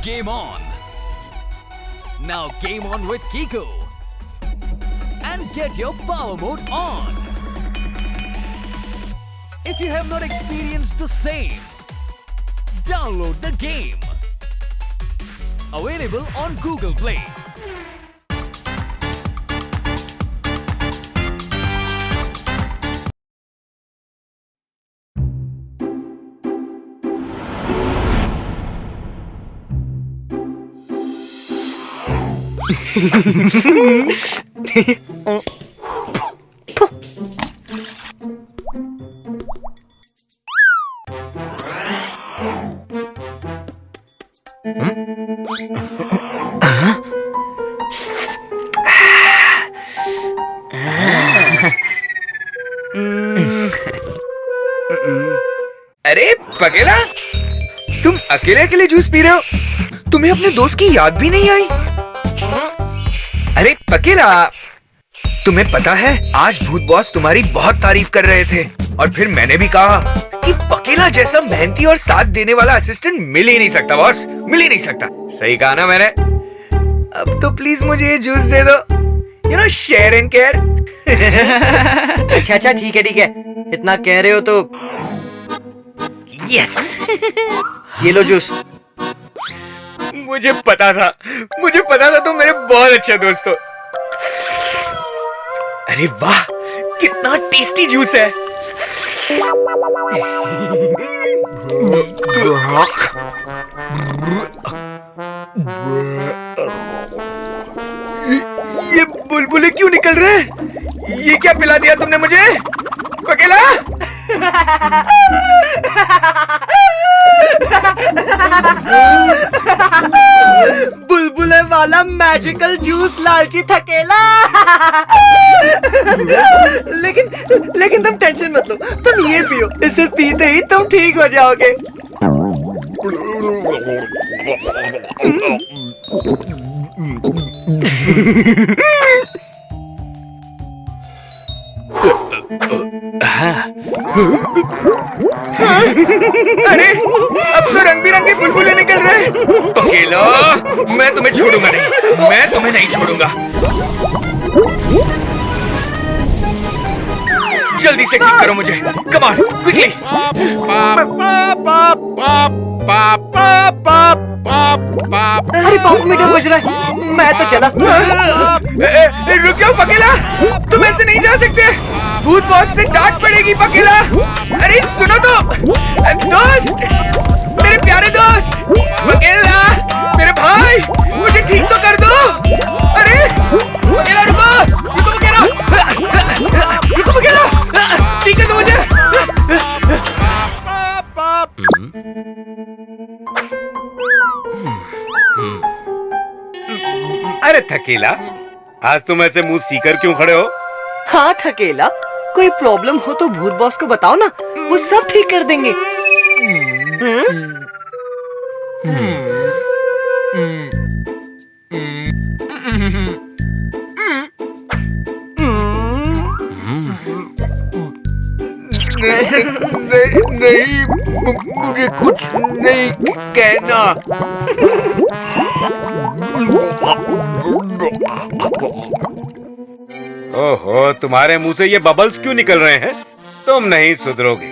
Game on! Now game on with Kiko and get your power mode on. If you have not experienced the same, download the game. Available on Google Play. अरे पगेला, तुम अकेले अकेले juice P रहे हो? तुम्हें अपने दोस्त की याद भी नहीं आई? अरे पगेला, तुम्हें पता है आज भूत बॉस तुम्हारी बहुत तारीफ कर रहे थे और फिर मैंने भी कहा कि पगेला जैसा मेहनती और साथ देने वाला असिस्टेंट मिल ही नहीं सकता बॉस, मिल ही नहीं सकता। सही कहा ना मैंने? अब तो प्लीज मुझे ये जूस दे दो, you know, share and care. अच्छा ठीक है, इतना कह रहे हो तो यस। ये लो जूस। मुझे पता था तुम मेरे बहुत अच्छे दोस्त हो। अरे वाह, कितना टेस्टी जूस है। ये बुलबुले क्यों निकल रहे हैं? ये क्या पिला दिया तुमने मुझे पगेला? बुलबुले वाला मैजिकल जूस लालची थकेला। लेकिन तुम टेंशन मत लो, तुम ये पियो, इसे पीते ही तुम ठीक हो जाओगे। अरे अब तो रंग बिरंगे बुलबुले निकल रहे हैं। पगेला, मैं तुम्हें छोड़ूंगा नहीं, मैं तुम्हें नहीं छोड़ूंगा। जल्दी से ठीक करो मुझे, कम ऑन क्विकली। अरे पाप मीटर बज रहा है, मैं तो चला। रुक जाओ पगेला, तुम ऐसे नहीं जा सकते, भूत बॉस से डांट पड़ेगी पगेला। अरे सुनो तो, दोस्त, मेरे प्यारे दोस्त, पगेला, मेरे भाई, मुझे ठीक तो कर दो। अरे पगेला, रुको पगेला, रुको पगेला, ठीक कर दो मुझे। अरे थकेला, आज तुम ऐसे मुंह सीकर क्यों खड़े हो? हाँ थकेला, कोई प्रॉब्लम हो तो भूत बॉस को बताओ ना, वो सब ठीक कर देंगे। नहीं, मुझे कुछ नहीं कहना। ओहो, तुम्हारे मुंह से ये बबल्स क्यों निकल रहे हैं? तुम नहीं सुधरोगे,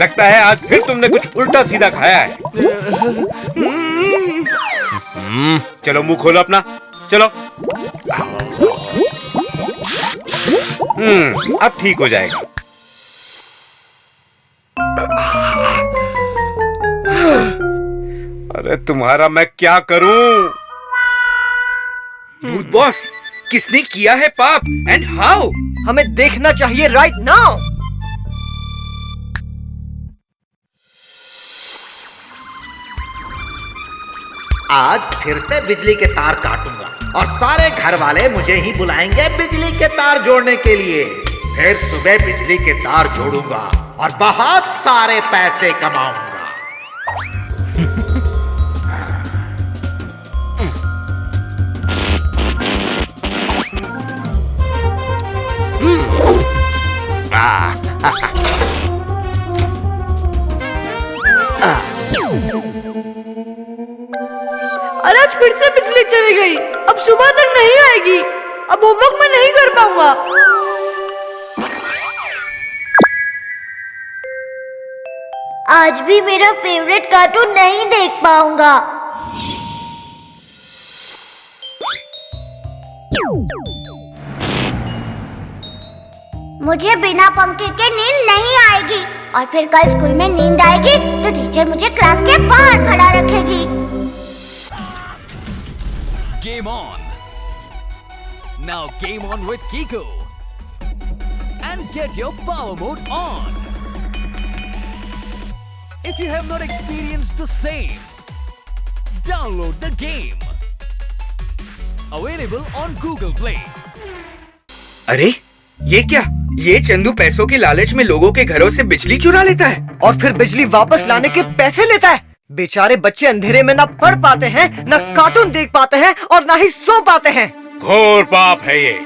लगता है आज फिर तुमने कुछ उल्टा सीधा खाया है। चलो मुंह खोलो अपना, चलो। अब ठीक हो जाएगा। अरे तुम्हारा मैं क्या करूं? भूत बॉस, किसने किया है पाप एंड हाउ? हमें देखना चाहिए राइट नाउ। आज फिर से बिजली के तार काटूंगा और सारे घर वाले मुझे ही बुलाएंगे बिजली के तार जोड़ने के लिए। फिर सुबह बिजली के तार जोड़ूंगा और बहुत सारे पैसे कमाऊंगा। और आज फिर से बिजली चली गई। अब सुबह तक नहीं आएगी। अब होमवर्क मैं नहीं कर पाऊंगा। आज भी मेरा फेवरेट कार्टून नहीं देख पाऊंगा। मुझे बिना पंखे के नींद नहीं आएगी और फिर कल स्कूल में नींद आएगी तो टीचर मुझे क्लास के बाहर खड़ा रखेगी। Game on. Now game on with Kiko. And get your power mode on. If you have not experienced the same, download the game. Available on Google Play. अरे ये क्या? ये चंदू पैसों के लालच में लोगों के घरों से बिजली चुरा लेता है और फिर बिजली वापस लाने के पैसे लेता है। बेचारे बच्चे अंधेरे में ना पढ़ पाते हैं, ना कार्टून देख पाते हैं और ना ही सो पाते हैं। घोर पाप है ये,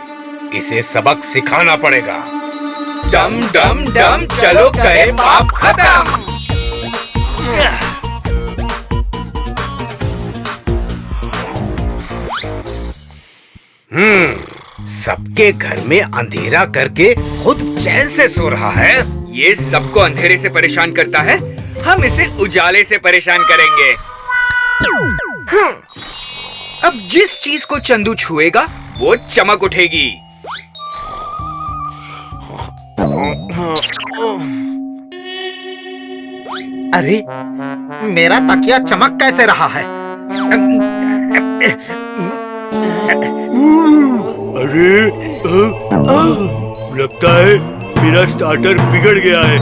इसे सबक सिखाना पड़ेगा। डम डम डम चलो करे पाप खत्म। सबके घर में अंधेरा करके खुद चैन से सो रहा है। ये सबको अंधेरे से परेशान करता है, हम इसे उजाले से परेशान करेंगे। अब जिस चीज को चंदू छुएगा वो चमक उठेगी। अरे मेरा तकिया चमक कैसे रहा है? अरे लगता है मेरा स्टार्टर बिगड़ गया है,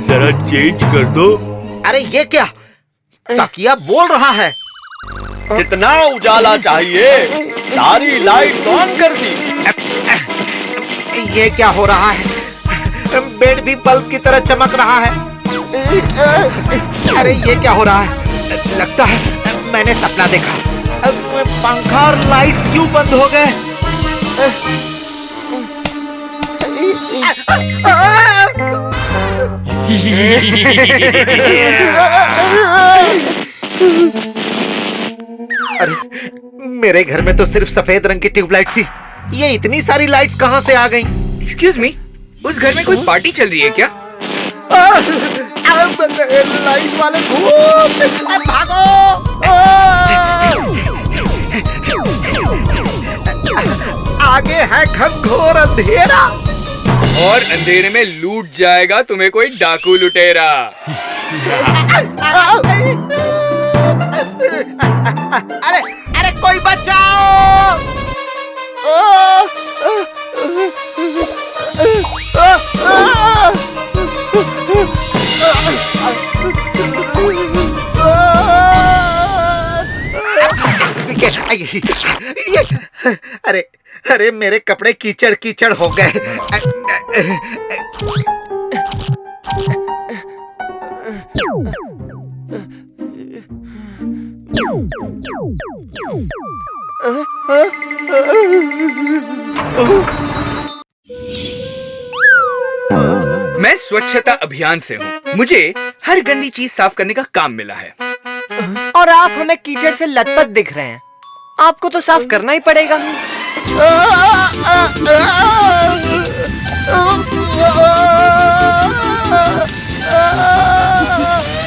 जरा चेंज कर दो। अरे ये क्या? तकिया बोल रहा है। कितना उजाला चाहिए? सारी लाइट ऑन कर दी। ये क्या हो रहा है? बेड भी बल्ब की तरह चमक रहा है। अरे ये क्या हो रहा है? लगता है मैंने सपना देखा। पंखा और लाइट्स क्यों बंद हो गए? अरे मेरे घर में तो सिर्फ सफेद रंग की ट्यूबलाइट थी, ये इतनी सारी लाइट्स कहां से आ गईं? एक्सक्यूज मी, उस घर में कोई पार्टी चल रही है क्या? लाइट वाले भूत, भागो! आगे है घनघोर अंधेरा और अंधेरे में लूट जाएगा तुम्हें कोई डाकू लुटेरा। अरे अरे कोई बचाओ! अरे अरे मेरे कपड़े कीचड़ कीचड़ हो गए। मैं स्वच्छता अभियान से हूँ, मुझे हर गंदी चीज साफ करने का काम मिला है। और आप हमें कीचड़ से लथपथ दिख रहे हैं, आपको तो साफ करना ही पड़ेगा।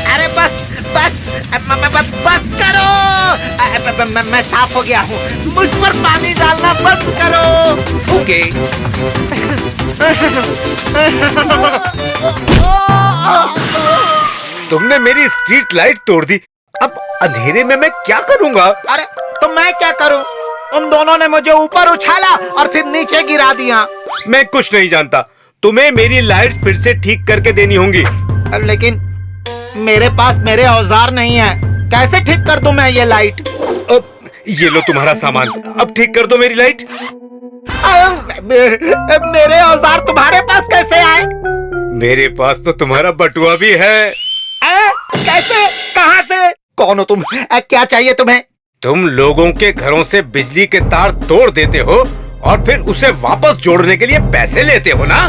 अरे बस बस बस करो। मैं साफ हो गया हूँ, मुझ पर पानी डालना बंद करो। ओके। तुमने मेरी स्ट्रीट लाइट तोड़ दी, अब अंधेरे में मैं क्या करूँगा? अरे तो मैं क्या करूँ? उन दोनों ने मुझे ऊपर उछाला और फिर नीचे गिरा दिया। मैं कुछ नहीं जानता, तुम्हें मेरी लाइट्स फिर से ठीक करके देनी होंगी। लेकिन मेरे पास मेरे औजार नहीं है, कैसे ठीक कर दूं मैं ये लाइट? अब ये लो तुम्हारा सामान, अब ठीक कर दो मेरी लाइट। मेरे औजार तुम्हारे पास कैसे आए? मेरे पास तो तुम्हारा बटुआ भी है। कैसे? कहां से? कौन हो तुम? क्या चाहिए तुम्हें? तुम लोगों के घरों से बिजली के तार तोड़ देते हो और फिर उसे वापस जोड़ने के लिए पैसे लेते हो ना?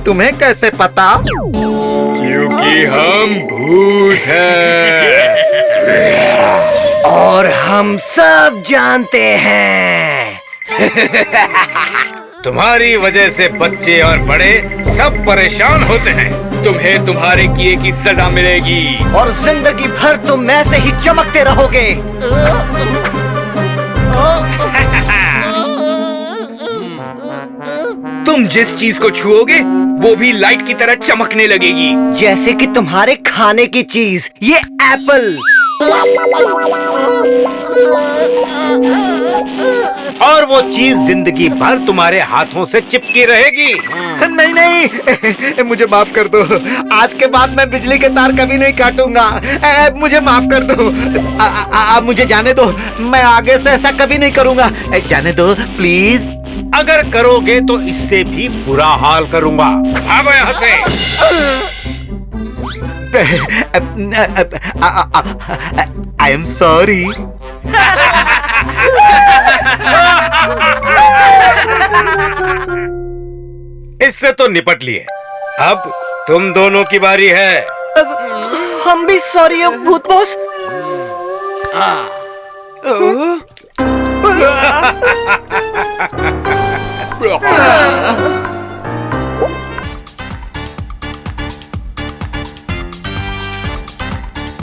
तुम्हें कैसे पता? क्योंकि हम भूत हैं और हम सब जानते हैं। तुम्हारी वजह से बच्चे और बड़े सब परेशान होते हैं। तुम्हें तुम्हारे किए की सजा मिलेगी। और जिंदगी भर तुम ऐसे ही चमकते रहोगे। तुम जिस चीज को छुओगे वो भी लाइट की तरह चमकने लगेगी। जैसे कि तुम्हारे खाने की चीज, ये एप्पल। और वो चीज जिंदगी भर तुम्हारे हाथों से चिपकी रहेगी। नहीं नहीं, मुझे माफ कर दो। आज के बाद मैं बिजली के तार कभी नहीं काटूंगा। मुझे माफ कर दो। मुझे जाने दो। मैं आगे से ऐसा कभी नहीं करूंगा। जाने दो प्लीज। अगर करोगे तो इससे भी बुरा हाल करूंगा। भागो यहाँ से। I am sorry. इससे तो निपट लिए। अब तुम दोनों की बारी है। अब हम भी सॉरी भूत बॉस। ओह